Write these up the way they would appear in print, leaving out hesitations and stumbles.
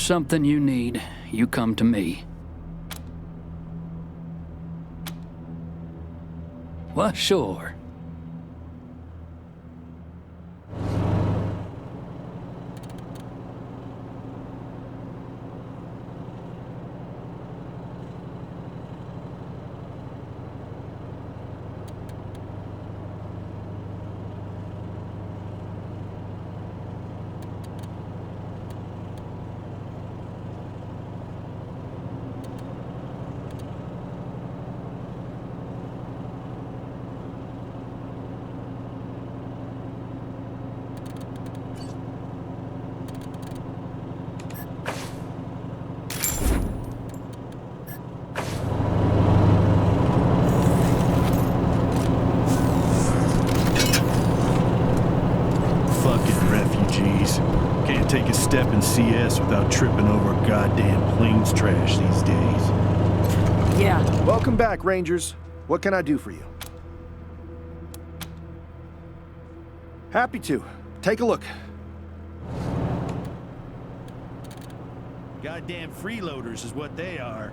there's something you need, you come to me. Well, sure. Can't take a step in CS without tripping over goddamn planes trash these days. Yeah. Welcome back, Rangers. What can I do for you? Happy to. Take a look. Goddamn freeloaders is what they are.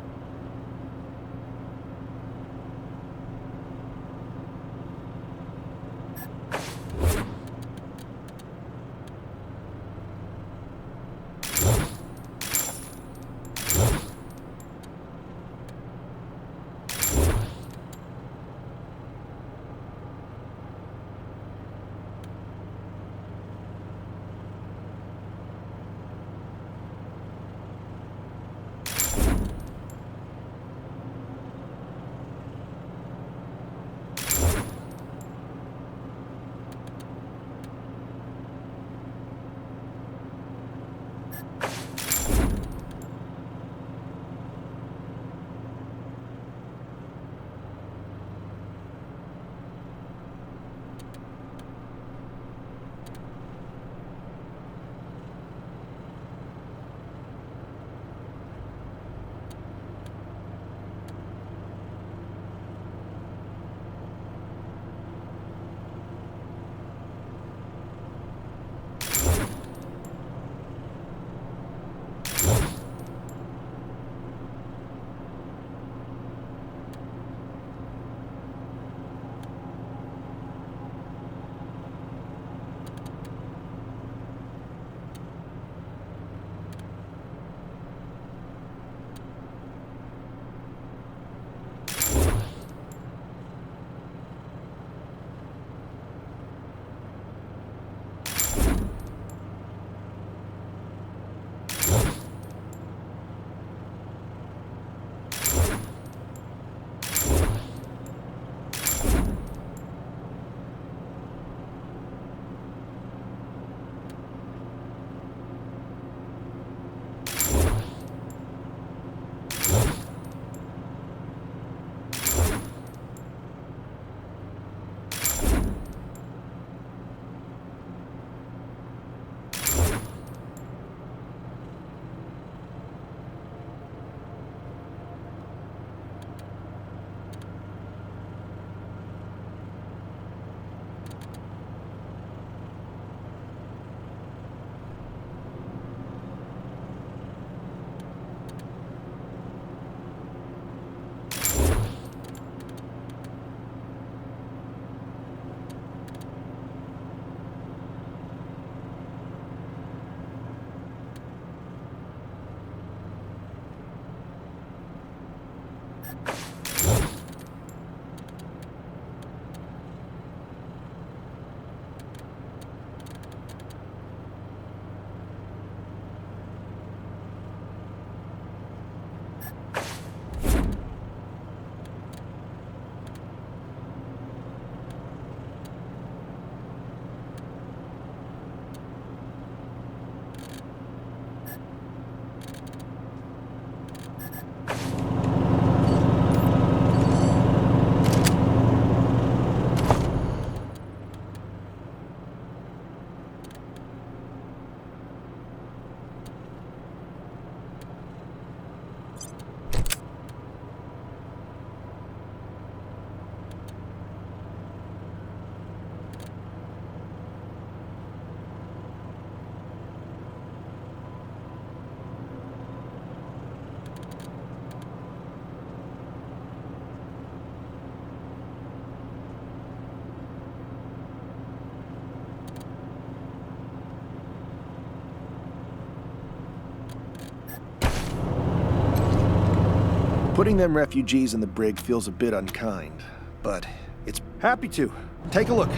Putting them refugees in the brig feels a bit unkind, but it's happy to. Take a look.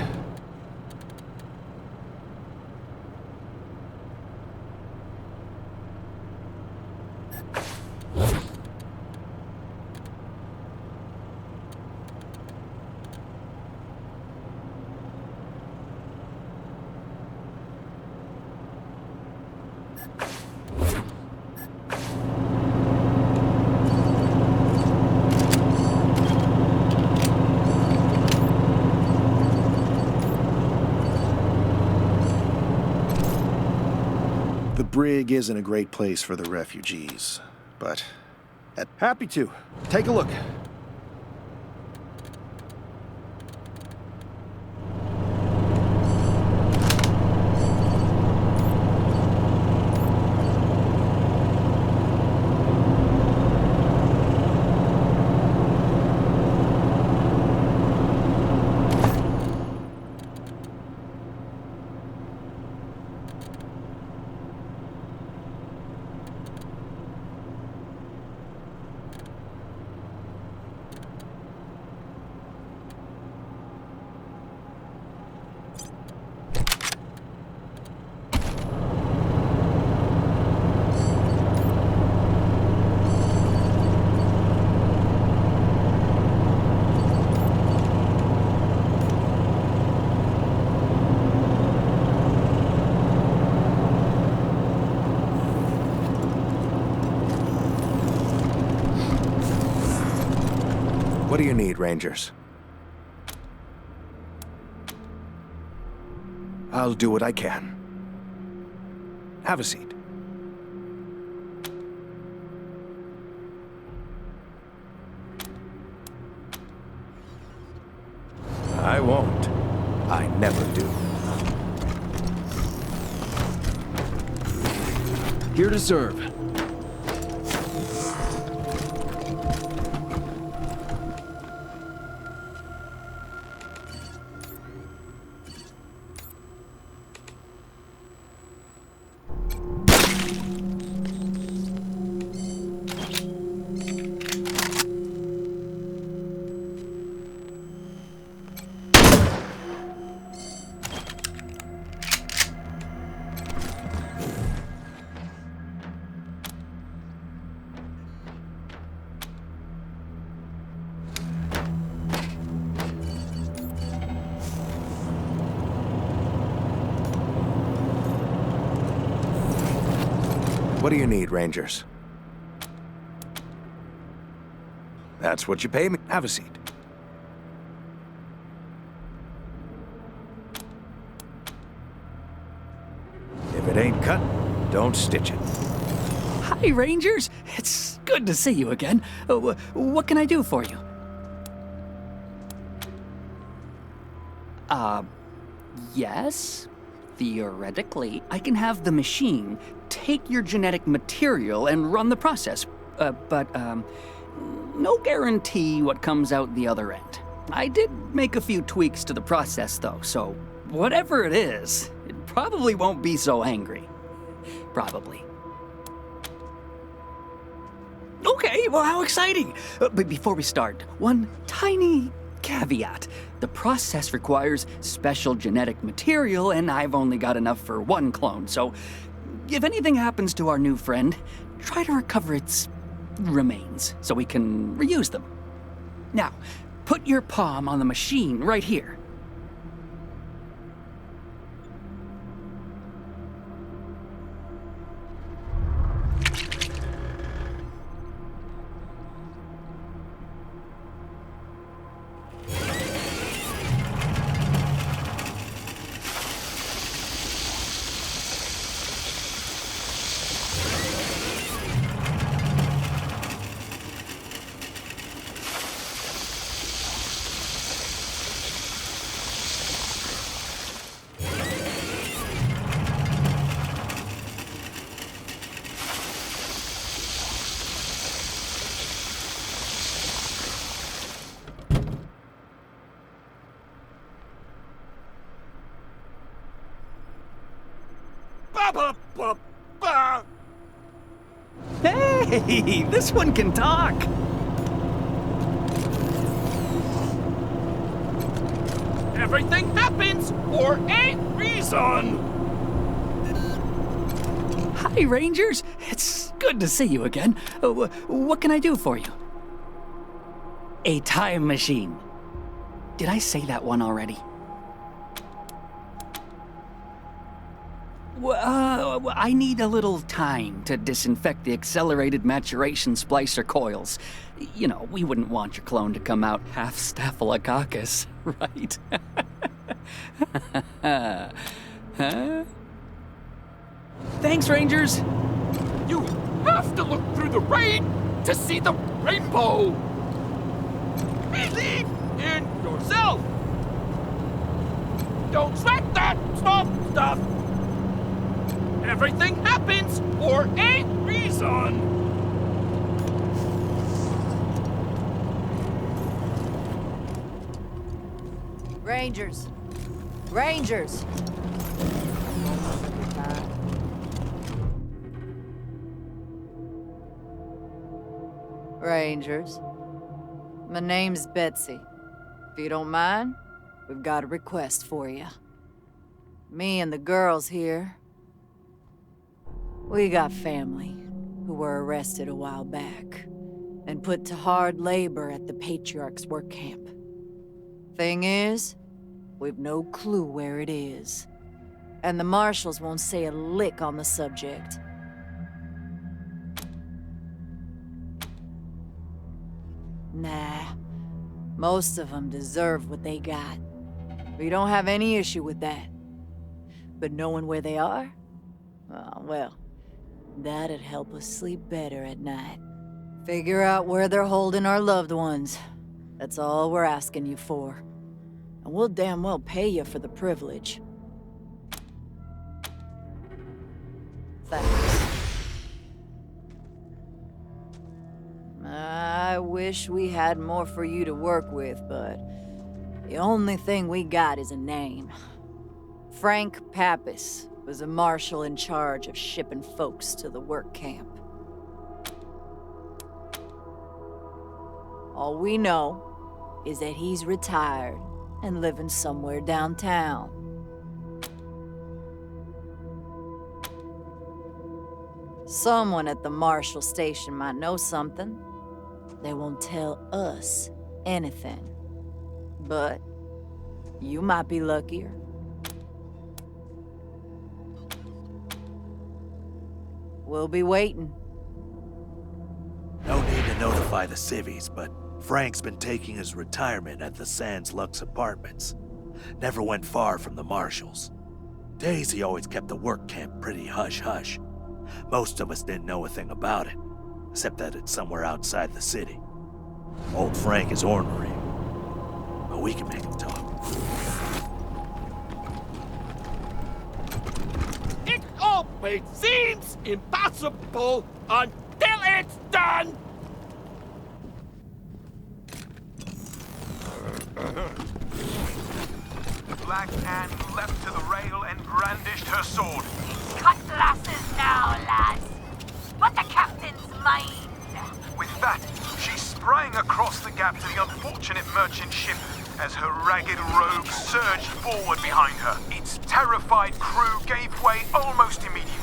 The brig isn't a great place for the refugees, but happy to. Take a look. What do you need, Rangers? I'll do what I can. Have a seat. I won't. I never do. Here to serve. What do you need, Rangers? That's what you pay me. Have a seat. If it ain't cut, don't stitch it. Hi, Rangers. It's good to see you again. What can I do for you? Yes. Theoretically, I can have the machine take your genetic material and run the process. But no guarantee what comes out the other end. I did make a few tweaks to the process, though, so whatever it is, it probably won't be so angry. Probably. Okay, well, how exciting! But before we start, one tiny caveat. The process requires special genetic material, and I've only got enough for one clone, so if anything happens to our new friend, try to recover its remains so we can reuse them. Now, put your palm on the machine right here. Hey, this one can talk. Everything happens for a reason! Hi, Rangers. It's good to see you again. What can I do for you? A time machine. Did I say that one already? I need a little time to disinfect the accelerated maturation splicer coils. You know, we wouldn't want your clone to come out half staphylococcus, right? Huh? Thanks, Rangers. You have to look through the rain to see the rainbow! Believe in yourself! Don't sweat that stuff! Everything happens for a reason! Rangers! Rangers! Rangers. My name's Betsy. If you don't mind, we've got a request for you. Me and the girls here, we got family who were arrested a while back and put to hard labor at the Patriarch's work camp. Thing is, we've no clue where it is, and the marshals won't say a lick on the subject. Nah, most of them deserve what they got. We don't have any issue with that. But knowing where they are? Oh, well, that'd help us sleep better at night. Figure out where they're holding our loved ones. That's all we're asking you for. And we'll damn well pay you for the privilege. Thanks. I wish we had more for you to work with, but the only thing we got is a name. Frank Pappas was a marshal in charge of shipping folks to the work camp. All we know is that he's retired and living somewhere downtown. Someone at the marshal station might know something. They won't tell us anything. But you might be luckier. We'll be waiting. No need to notify the civvies, but Frank's been taking his retirement at the Sands Lux Apartments. Never went far from the marshals. Daisy always kept the work camp pretty hush-hush. Most of us didn't know a thing about it, except that it's somewhere outside the city. Old Frank is ornery, but we can make him talk. It always seems impossible until it's done! Black Anne leapt to the rail and brandished her sword. Cutlasses now, lads. But the captain's mine. With that, she sprang across the gap to the unfortunate merchant ship as her ragged rogue surged forward behind her. Its terrified crew gave way almost immediately,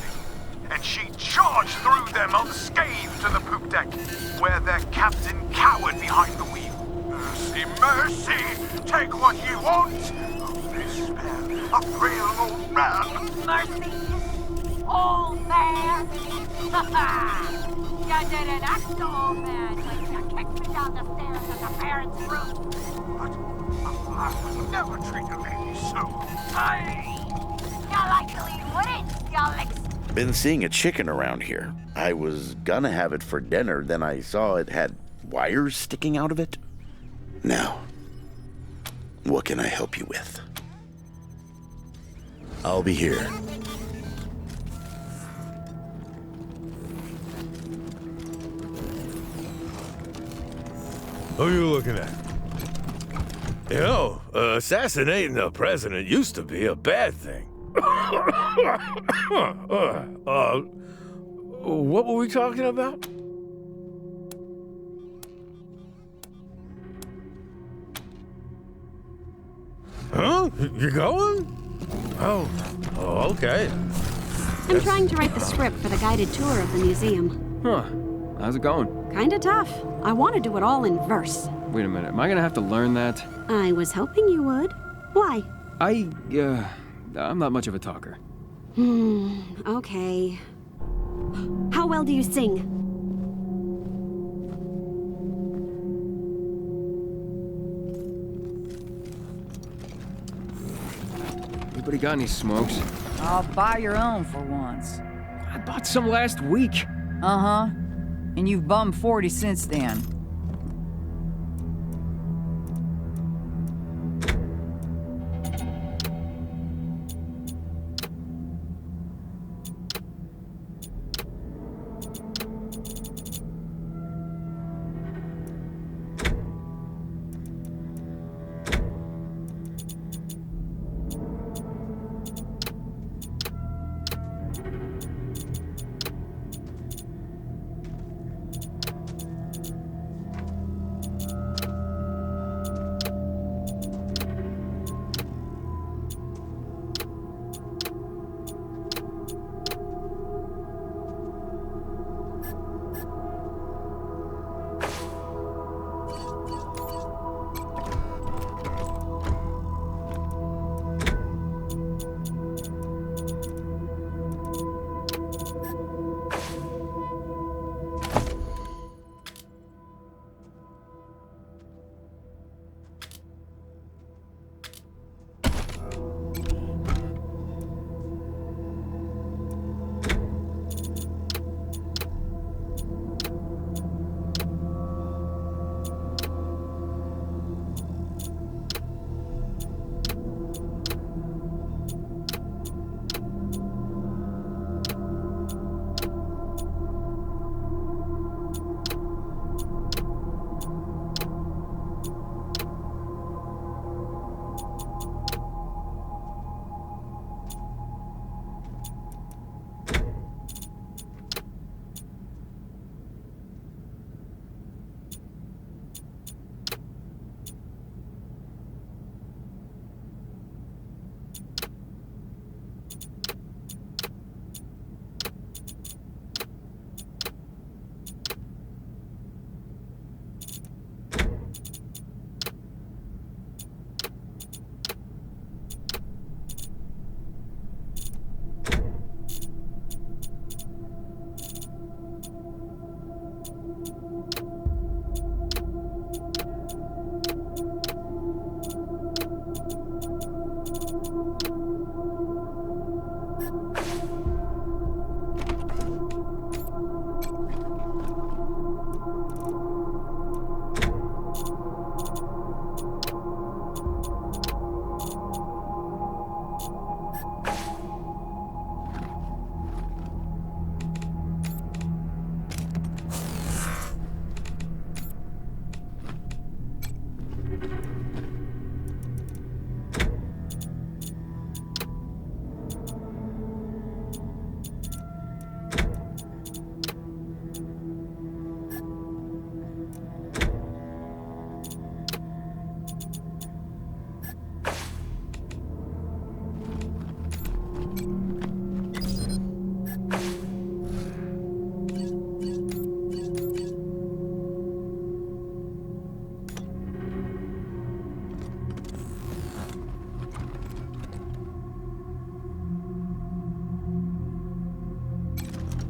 and she charged through them unscathed to the poop deck, where their captain cowered behind the wheel. Mercy, mercy! Take what you want! Despair, a real old man! Mercy. Old man. You didn't act the old man when you kicked me down the stairs of the parents' room. But I would never treat a lady so. You likely wouldn't, you lick. Been seeing a chicken around here. I was gonna have it for dinner, then I saw it had wires sticking out of it. Now, what can I help you with? I'll be here. Who are you looking at? You know, assassinating the president used to be a bad thing. What were we talking about? Huh? You going? Oh, okay. I'm trying to write the script for the guided tour of the museum. Huh. How's it going? Kinda tough. I want to do it all in verse. Wait a minute, am I gonna have to learn that? I was hoping you would. Why? I'm not much of a talker. Okay. How well do you sing? Anybody got any smokes? I'll buy your own for once. I bought some last week. Uh-huh. And you've bummed 40 since then.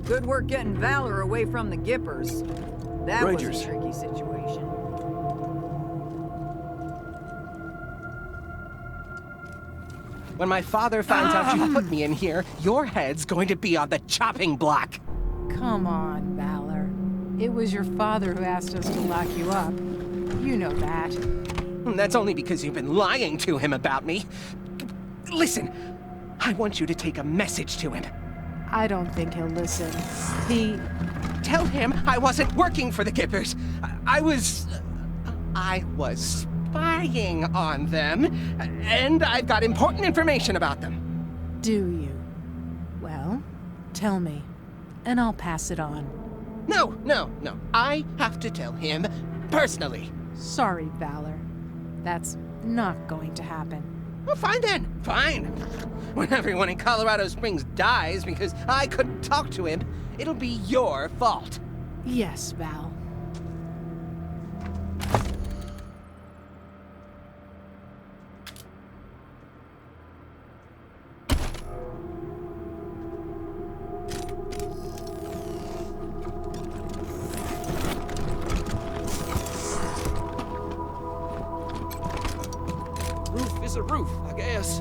Good work getting Valor away from the Gippers. That Rangers. was a tricky situation. When my father finds out you put me in here, your head's going to be on the chopping block. Come on, Valor. It was your father who asked us to lock you up. You know that. That's only because you've been lying to him about me. Listen, I want you to take a message to him. I don't think he'll listen. Tell him I wasn't working for the Gippers. I was spying on them, and I've got important information about them. Do you? Well, tell me, and I'll pass it on. No. I have to tell him personally. Sorry, Valor. That's not going to happen. Well, fine then. Fine. When everyone in Colorado Springs dies because I couldn't talk to him, it'll be your fault. Yes, Val. Roof is a roof, I guess.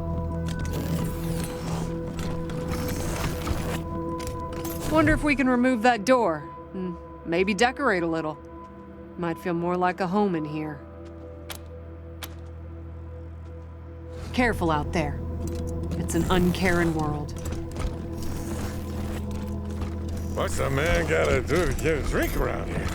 Wonder if we can remove that door. And maybe decorate a little. Might feel more like a home in here. Careful out there. It's an uncaring world. What's a man gotta do to get a drink around here?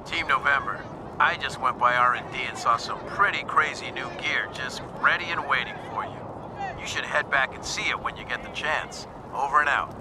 Team November, I just went by R&D and saw some pretty crazy new gear just ready and waiting for you. You should head back and see it when you get the chance. Over and out.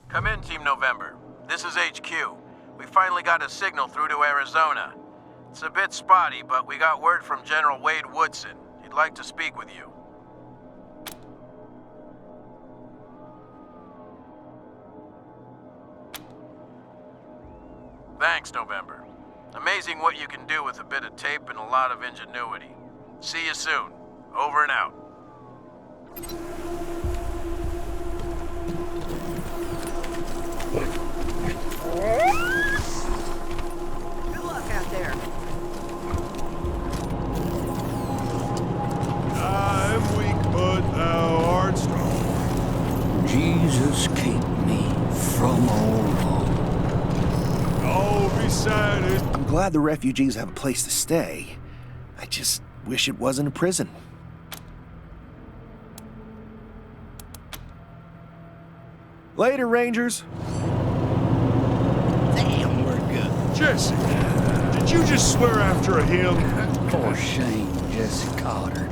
Come in, Team November. This is HQ. We finally got a signal through to Arizona. It's a bit spotty, but we got word from General Wade Woodson. He'd like to speak with you. Thanks, November. Amazing what you can do with a bit of tape and a lot of ingenuity. See you soon. Over and out. Good luck out there. I'm weak, but thou art strong. Jesus, keep me from all wrong. All beside it. I'm glad the refugees have a place to stay. I just wish it wasn't a prison. Later, Rangers. Damn, we're good. Jesse, did you just swear after a hymn? For shame, Jesse Carter.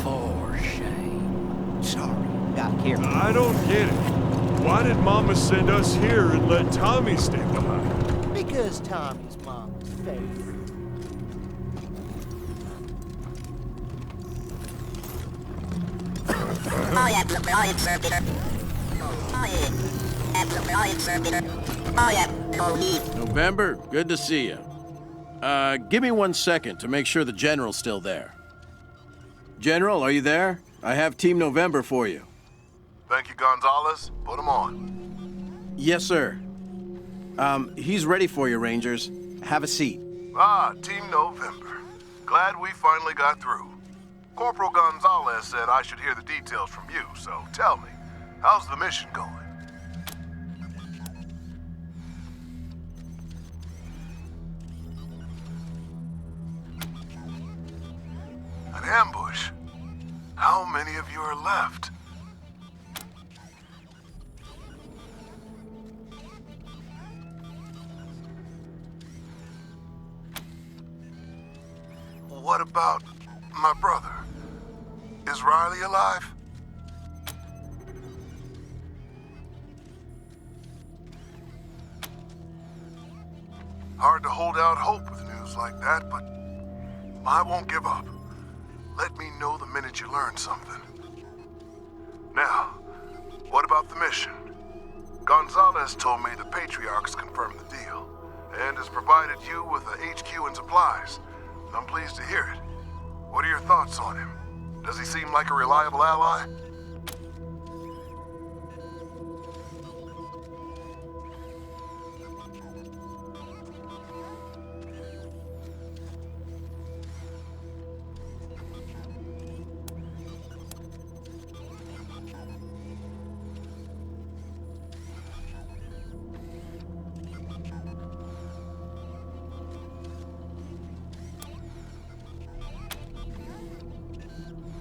For shame. Sorry, got here. I don't get it. Why did Mama send us here and let Tommy stay behind? Because Tommy's Mama's face. November, good to see you. Give me 1 second to make sure the General's still there. General, are you there? I have Team November for you. Thank you, Gonzalez. Put him on. Yes, sir. He's ready for you, Rangers. Have a seat. Ah, Team November. Glad we finally got through. Corporal Gonzalez said I should hear the details from you, so tell me, how's the mission going? An ambush? How many of you are left? What about my brother? Is Riley alive? Hard to hold out hope with news like that, but I won't give up. Let me know the minute you learn something. Now, what about the mission? Gonzalez told me the Patriarchs confirmed the deal, and has provided you with a HQ and supplies. I'm pleased to hear it. What are your thoughts on him? Does he seem like a reliable ally?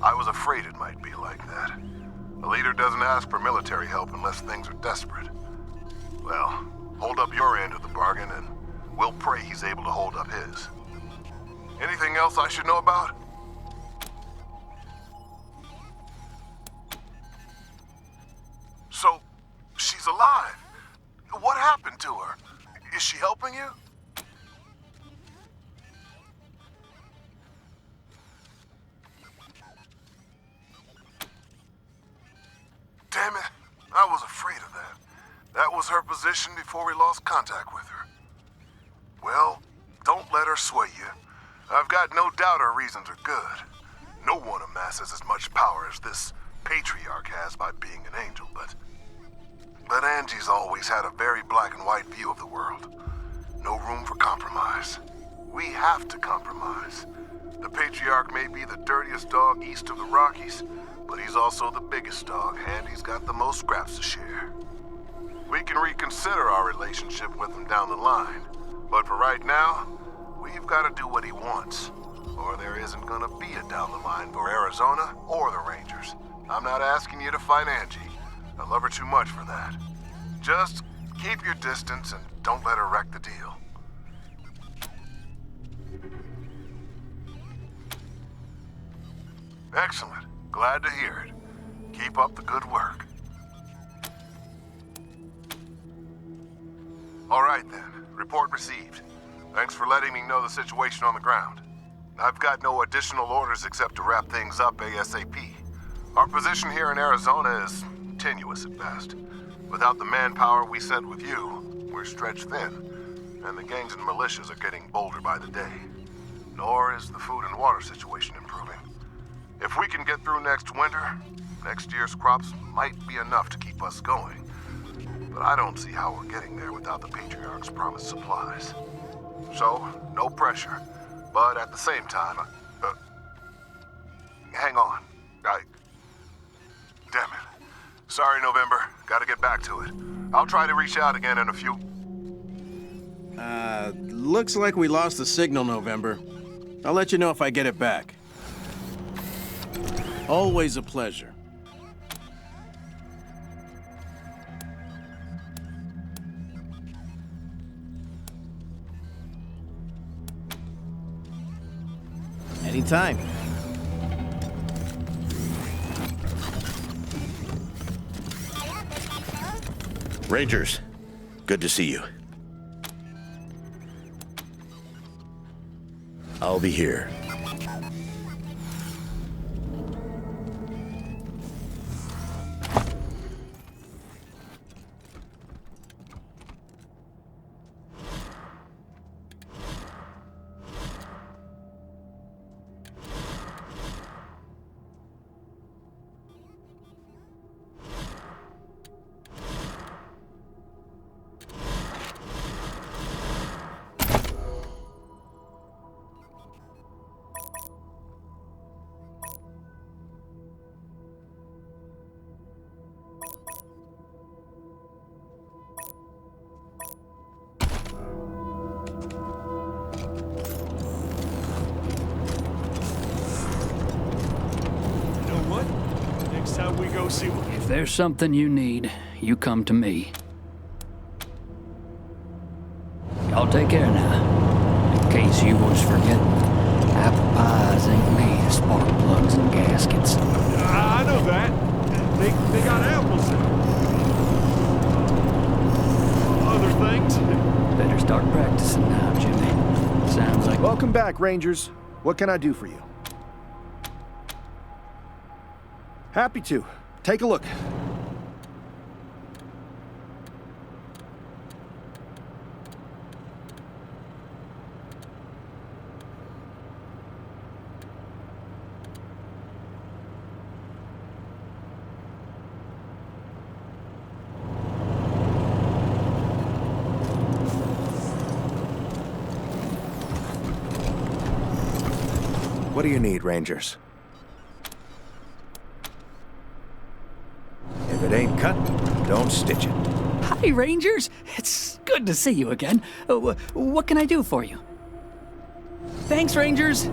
I was afraid it might be like that. A leader doesn't ask for military help unless things are desperate. Well, hold up your end of the bargain and we'll pray he's able to hold up his. Anything else I should know about? So, she's alive. What happened to her? Is she helping you? Damn it, I was afraid of that. That was her position before we lost contact with her. Well, don't let her sway you. I've got no doubt her reasons are good. No one amasses as much power as this Patriarch has by being an angel, but Angie's always had a very black and white view of the world. No room for compromise. We have to compromise. The Patriarch may be the dirtiest dog east of the Rockies, but he's also the biggest dog, and he's got the most scraps to share. We can reconsider our relationship with him down the line, but for right now, we've got to do what he wants, or there isn't gonna be a down the line for Arizona or the Rangers. I'm not asking you to fight Angie. I love her too much for that. Just keep your distance and don't let her wreck the deal. Excellent. Glad to hear it. Keep up the good work. All right then. Report received. Thanks for letting me know the situation on the ground. I've got no additional orders except to wrap things up ASAP. Our position here in Arizona is tenuous at best. Without the manpower we sent with you, we're stretched thin, and the gangs and militias are getting bolder by the day. Nor is the food and water situation improving. If we can get through next winter, next year's crops might be enough to keep us going. But I don't see how we're getting there without the Patriarch's promised supplies. So, no pressure. But at the same time, hang on. Damn it. Sorry, November. Gotta get back to it. I'll try to reach out again in a few... Looks like we lost the signal, November. I'll let you know if I get it back. Always a pleasure. Anytime. Rangers, good to see you. I'll be here. If there's something you need, you come to me. Y'all take care now. In case you was forgetting, apple pies ain't made of spark plugs and gaskets. I know that. They got apples in them. Other things. Better start practicing now, Jimmy. Sounds like... Welcome back, Rangers. What can I do for you? Happy to. Take a look. What do you need, Rangers? If it ain't cut, don't stitch it. Hi, Rangers. It's good to see you again. What can I do for you? Thanks, Rangers.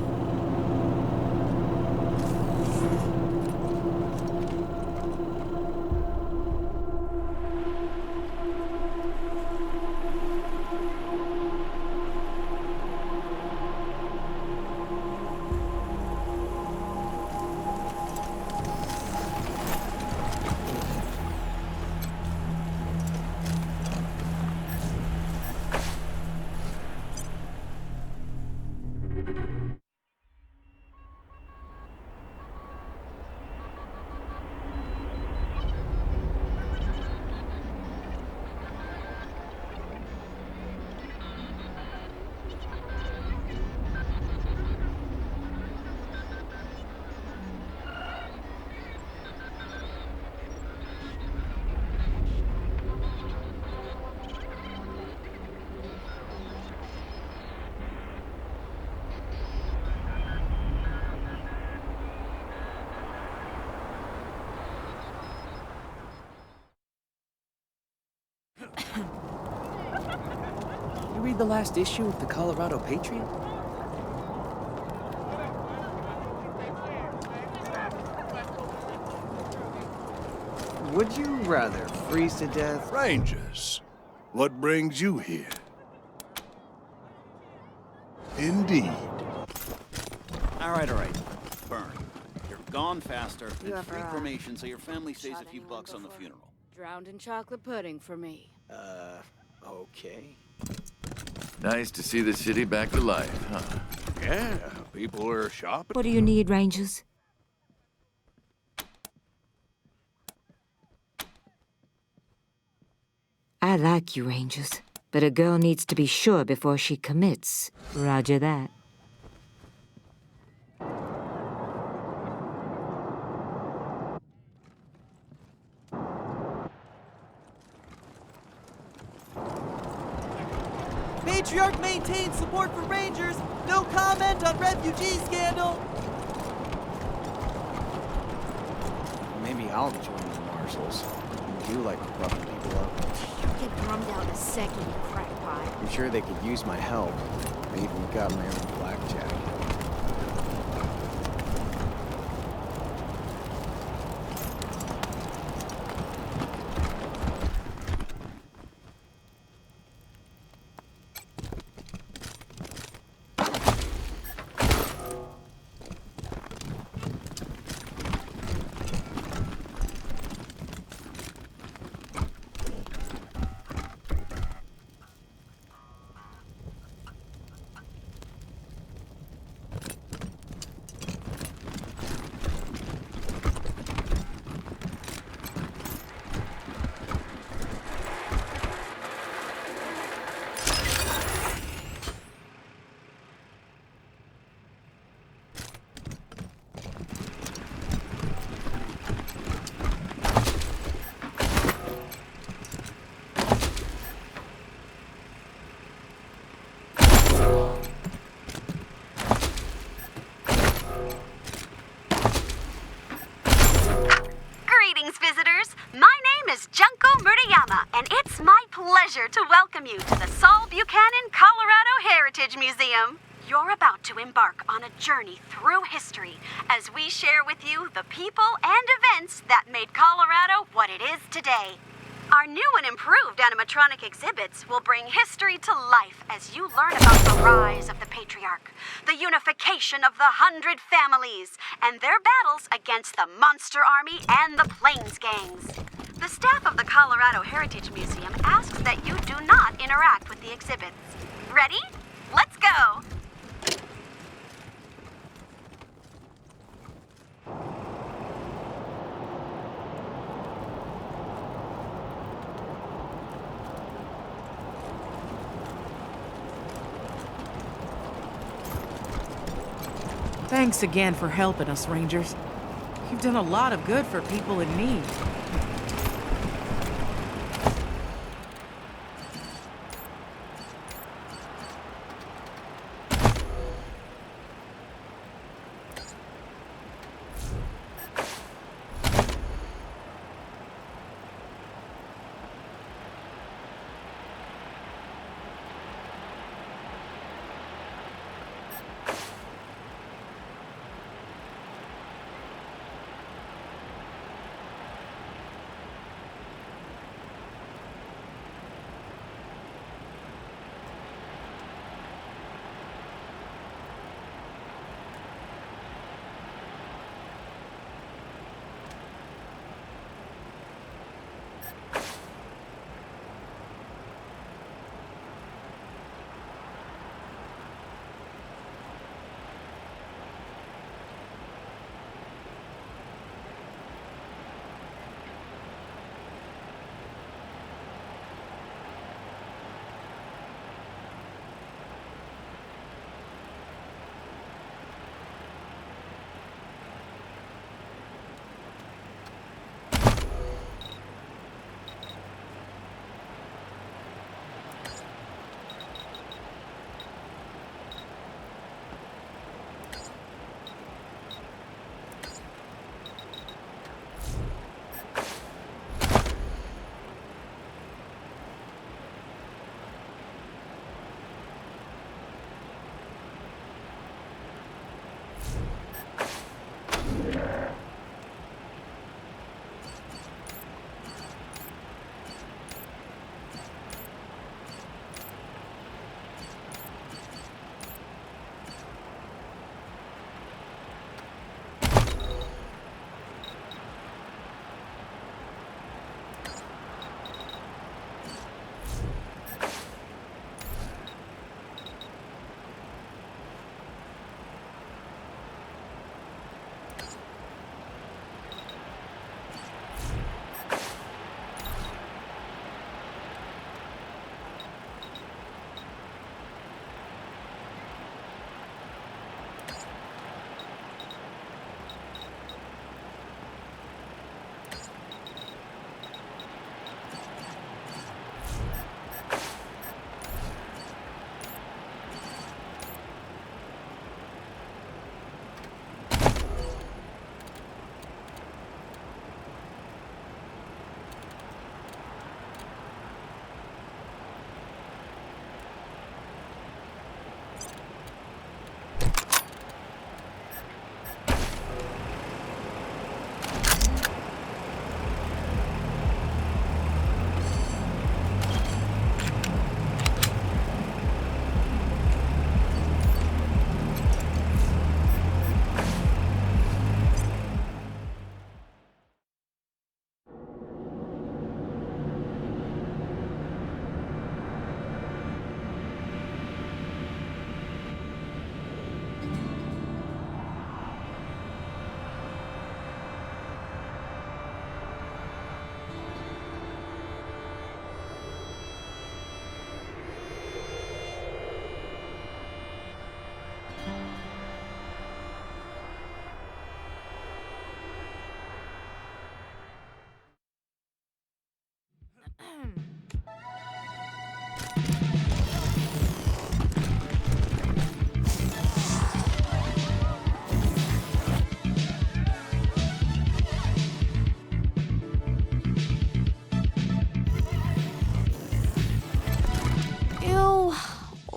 You read the last issue of the Colorado Patriot? Would you rather freeze to death? Rangers, what brings you here? Indeed. All right. Burn. You're gone faster and free cremation, so your family saves a few bucks on the funeral. Drowned in chocolate pudding for me. Okay. Nice to see the city back to life, huh? Yeah, people are shopping. What do you need, Rangers? I like you, Rangers, but a girl needs to be sure before she commits. Roger that. Patriarch maintains support for Rangers. No comment on refugee scandal. Maybe I'll join the Marshals. You do like roughing people up. You get drummed out in a second, you crackpot. I'm sure they could use my help. I even got my own blackjack. It's my pleasure to welcome you to the Saul Buchanan Colorado Heritage Museum. You're about to embark on a journey through history as we share with you the people and events that made Colorado what it is today. Our new and improved animatronic exhibits will bring history to life as you learn about the rise of the Patriarch, the unification of the 100 families, and their battles against the Monster Army and the Plains Gangs. The staff of the Colorado Heritage Museum asks that you do not interact with the exhibits. Ready? Let's go! Thanks again for helping us, Rangers. You've done a lot of good for people in need.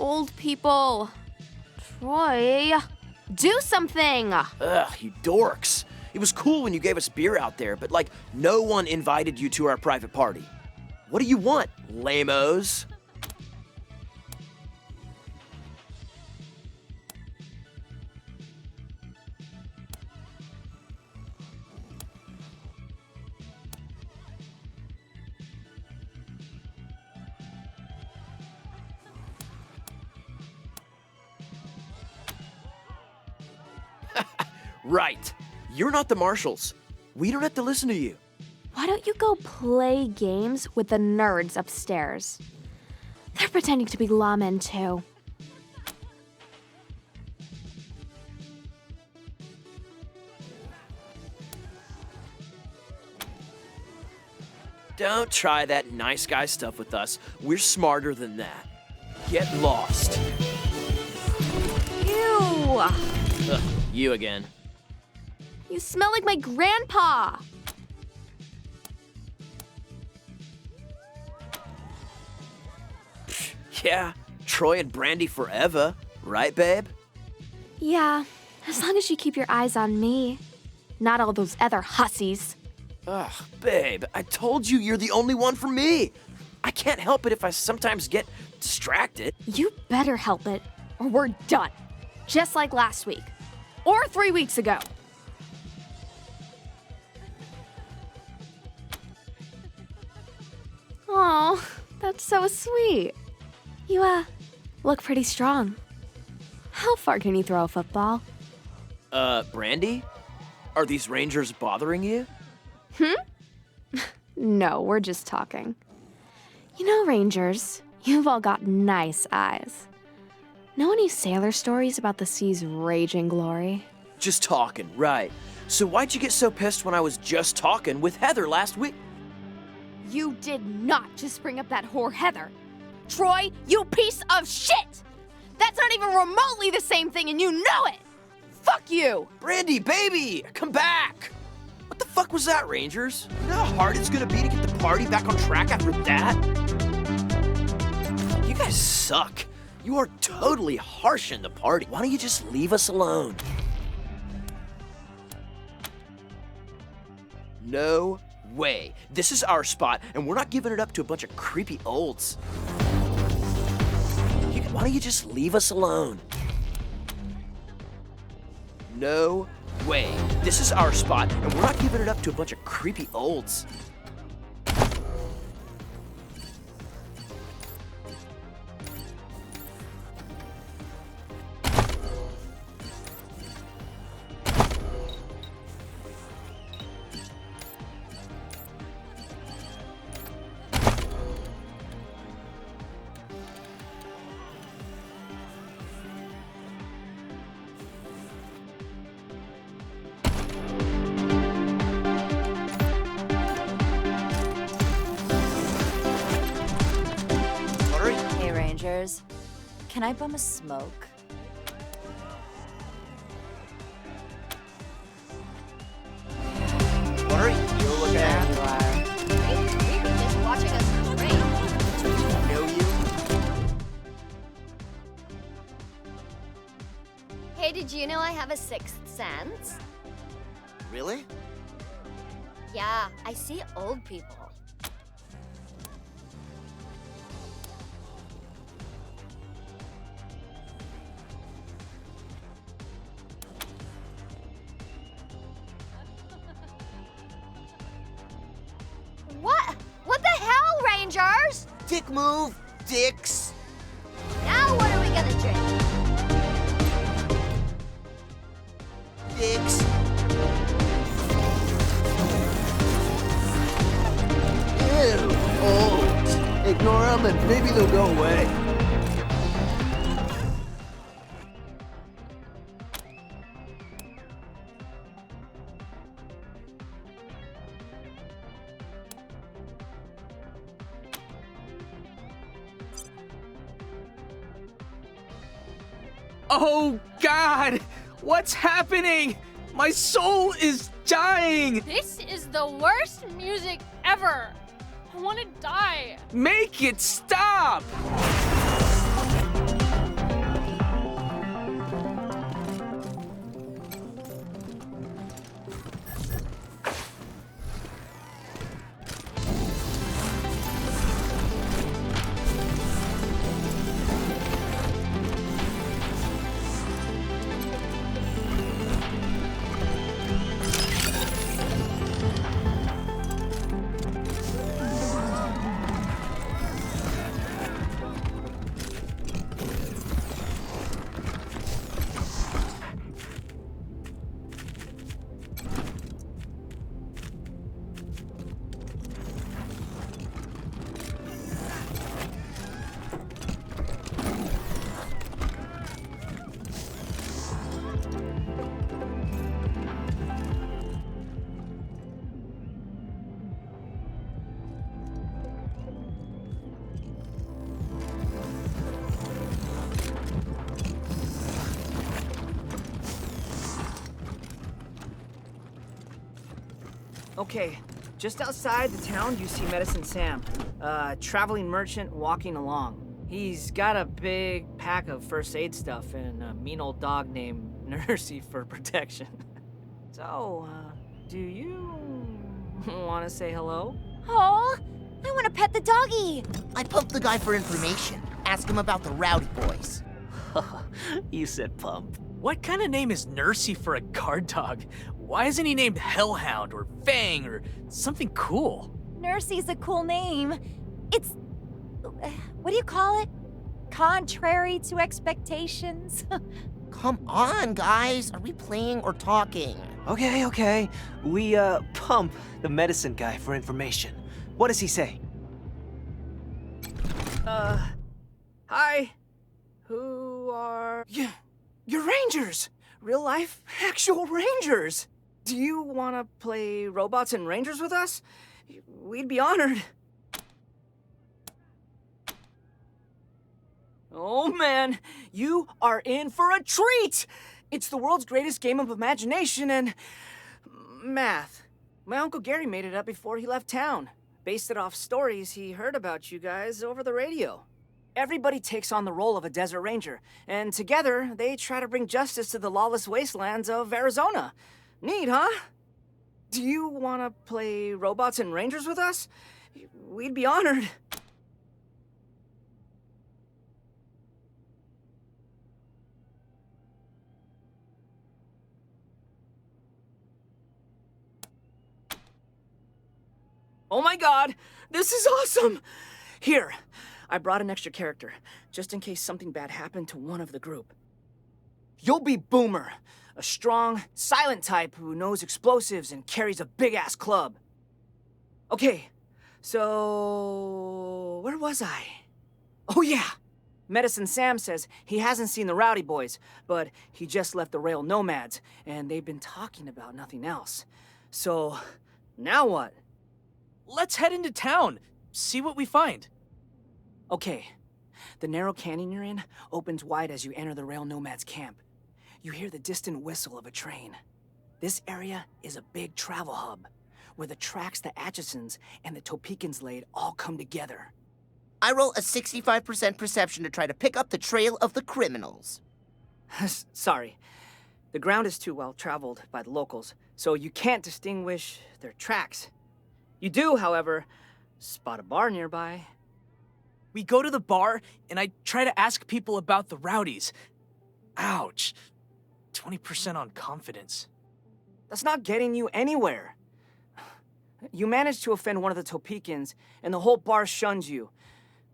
old people. Troy, do something! Ugh, you dorks. It was cool when you gave us beer out there, but like, no one invited you to our private party. What do you want, lame-os? Right. You're not the marshals. We don't have to listen to you. Why don't you go play games with the nerds upstairs? They're pretending to be lawmen, too. Don't try that nice guy stuff with us. We're smarter than that. Get lost. Ew! Ugh, you again. You smell like my grandpa! Yeah, Troy and Brandy forever, right, babe? Yeah, as long as you keep your eyes on me. Not all those other hussies. Ugh, babe, I told you you're the only one for me. I can't help it if I sometimes get distracted. You better help it, or we're done. Just like last week. Or 3 weeks ago. Oh, that's so sweet. You, look pretty strong. How far can you throw a football? Brandy? Are these rangers bothering you? No, we're just talking. You know, Rangers, you've all got nice eyes. Know any sailor stories about the sea's raging glory? Just talking, right. So why'd you get so pissed when I was just talking with Heather last week? You did not just bring up that whore Heather. Troy, you piece of shit! That's not even remotely the same thing and you know it! Fuck you! Brandy, baby, come back! What the fuck was that, Rangers? You know how hard it's gonna be to get the party back on track after that? You guys suck. You are totally harsh in the party. Why don't you just leave us alone? No way. This is our spot, and we're not giving it up to a bunch of creepy olds. Why don't you just leave us alone? No way. This is our spot, and we're not giving it up to a bunch of creepy olds. Can I bum a smoke? What are you looking at? We were just watching us rain. I know you. Hey, did you know I have a sixth sense? Really? Yeah, I see old people. What the hell, Rangers? Dick move, dicks. Now what are we gonna drink? Dicks. Ew, old. Ignore them and maybe they'll go away. Oh, God! What's happening? My soul is dying! This is the worst music ever! I want to die! Make it stop! Okay, just outside the town you see Medicine Sam, a traveling merchant walking along. He's got a big pack of first aid stuff and a mean old dog named Nursey for protection. So, do you want to say hello? Oh, I want to pet the doggy. I pump the guy for information. Ask him about the rowdy boys. You said pump. What kind of name is Nursey for a guard dog? Why isn't he named Hellhound or Fang or something cool? Nursey's a cool name. It's... what do you call it? Contrary to expectations. Come on, guys. Are we playing or talking? Okay. We, pump the medicine guy for information. What does he say? Hi. Who are... You're Rangers! Real life, actual Rangers! Do you want to play robots and Rangers with us? We'd be honored. Oh man, you are in for a treat! It's the world's greatest game of imagination and... math. My Uncle Gary made it up before he left town. Based it off stories he heard about you guys over the radio. Everybody takes on the role of a desert ranger, and together they try to bring justice to the lawless wastelands of Arizona. Neat, huh? Do you want to play robots and Rangers with us? We'd be honored. Oh my god, this is awesome! Here, I brought an extra character, just in case something bad happened to one of the group. You'll be Boomer, a strong, silent type who knows explosives and carries a big-ass club. Okay, so... where was I? Oh yeah! Medicine Sam says he hasn't seen the Rowdy Boys, but he just left the Rail Nomads, and they've been talking about nothing else. So, now what? Let's head into town, see what we find. Okay, the narrow canyon you're in opens wide as you enter the Rail Nomads camp. You hear the distant whistle of a train. This area is a big travel hub, where the tracks the Atchisons and the Topekans laid all come together. I roll a 65% perception to try to pick up the trail of the criminals. Sorry, the ground is too well traveled by the locals, so you can't distinguish their tracks. You do, however, spot a bar nearby. We go to the bar, and I try to ask people about the rowdies. Ouch. 20% on confidence. That's not getting you anywhere. You manage to offend one of the Topekans, and the whole bar shuns you.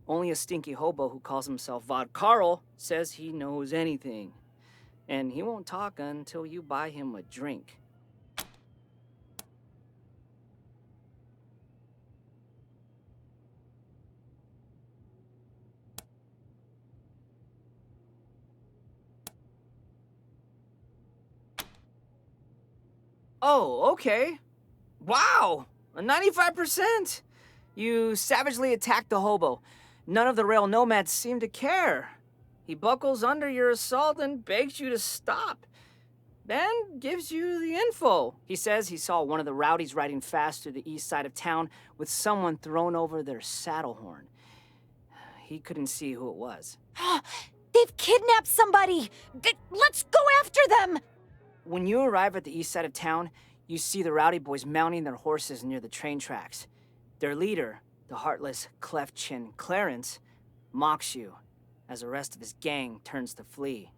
Only a stinky hobo who calls himself Vod Carl says he knows anything. And he won't talk until you buy him a drink. Oh, okay. Wow, a 95%. You savagely attacked the hobo. None of the Rail Nomads seem to care. He buckles under your assault and begs you to stop. Then gives you the info. He says he saw one of the rowdies riding fast through the east side of town with someone thrown over their saddle horn. He couldn't see who it was. They've kidnapped somebody! Let's go after them! When you arrive at the east side of town, you see the Rowdy Boys mounting their horses near the train tracks. Their leader, the heartless, cleft-chin Clarence, mocks you as the rest of his gang turns to flee.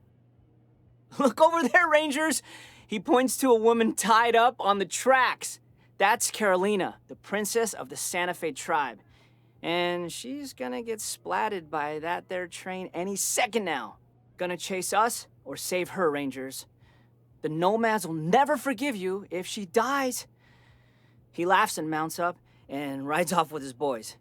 Look over there, Rangers! He points to a woman tied up on the tracks. That's Carolina, the princess of the Santa Fe tribe. And she's gonna get splatted by that there train any second now. Gonna chase us or save her, Rangers. The Nomads will never forgive you if she dies. He laughs and mounts up and rides off with his boys.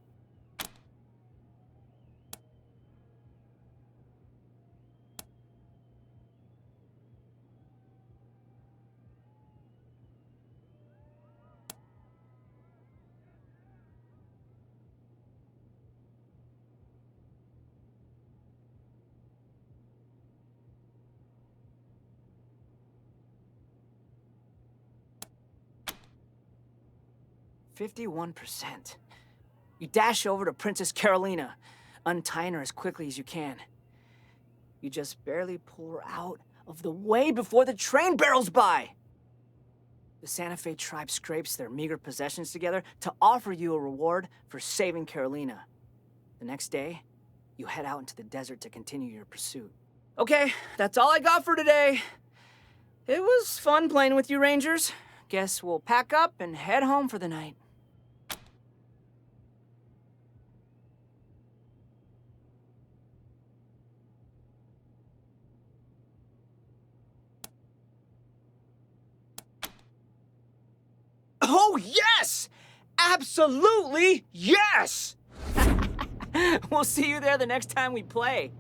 51%. You dash over to Princess Carolina, untying her as quickly as you can. You just barely pull her out of the way before the train barrels by. The Santa Fe tribe scrapes their meager possessions together to offer you a reward for saving Carolina. The next day, you head out into the desert to continue your pursuit. Okay, that's all I got for today. It was fun playing with you, Rangers. Guess we'll pack up and head home for the night. Oh, yes! Absolutely yes! We'll see you there the next time we play.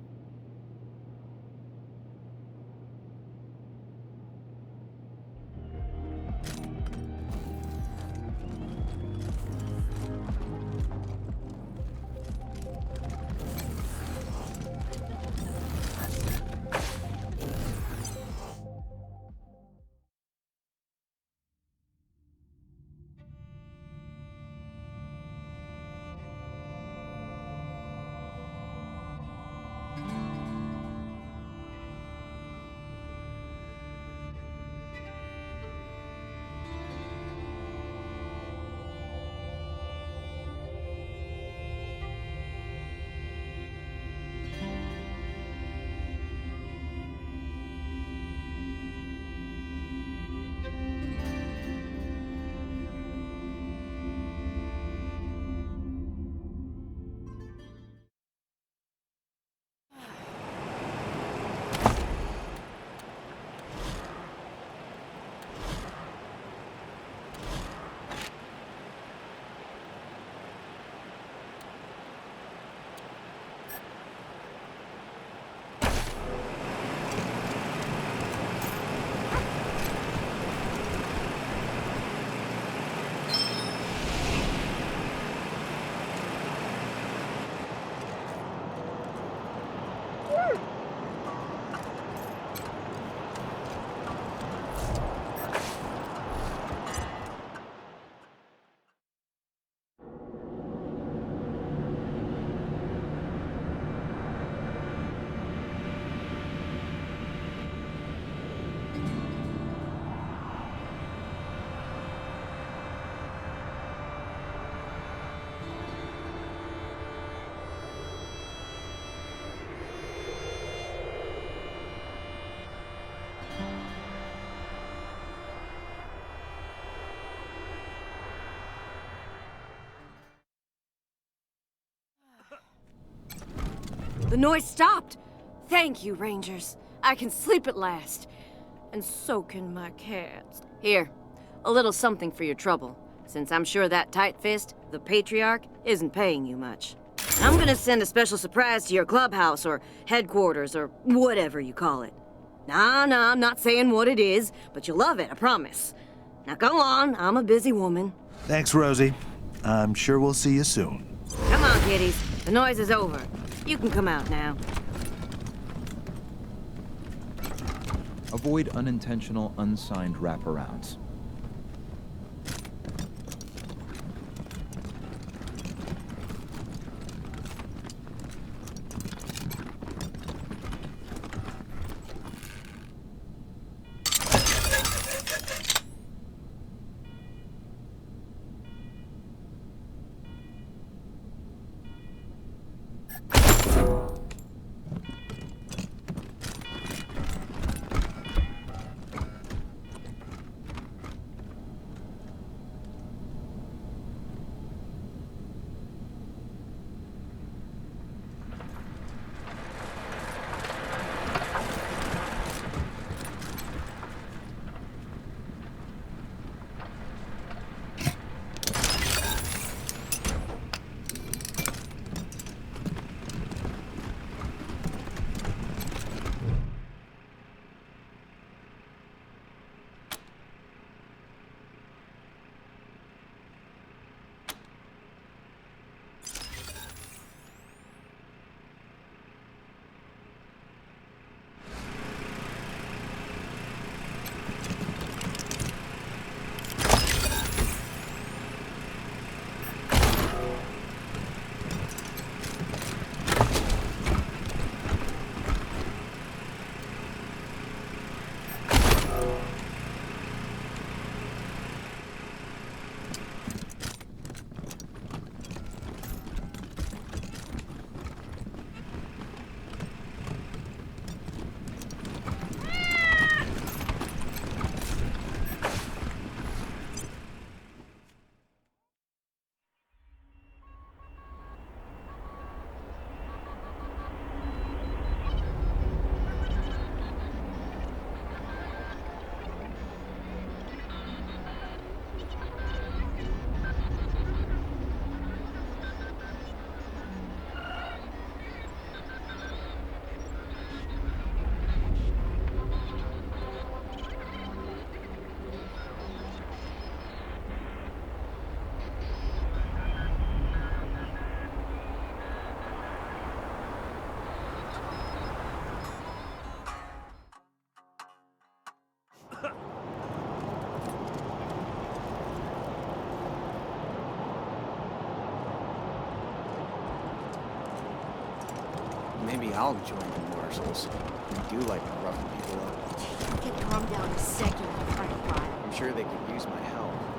The noise stopped. Thank you, Rangers. I can sleep at last. And so can my cats. Here, a little something for your trouble, since I'm sure that tight fist, the Patriarch, isn't paying you much. I'm gonna send a special surprise to your clubhouse or headquarters or whatever you call it. Nah, I'm not saying what it is, but you'll love it, I promise. Now go on, I'm a busy woman. Thanks, Rosie. I'm sure we'll see you soon. Come on, kiddies. The noise is over. You can come out now. Avoid unintentional, unsigned wraparounds. Maybe I'll join the marshals. I do like roughing people up. Get drummed down a second, you try to ride. I'm sure they could use my help.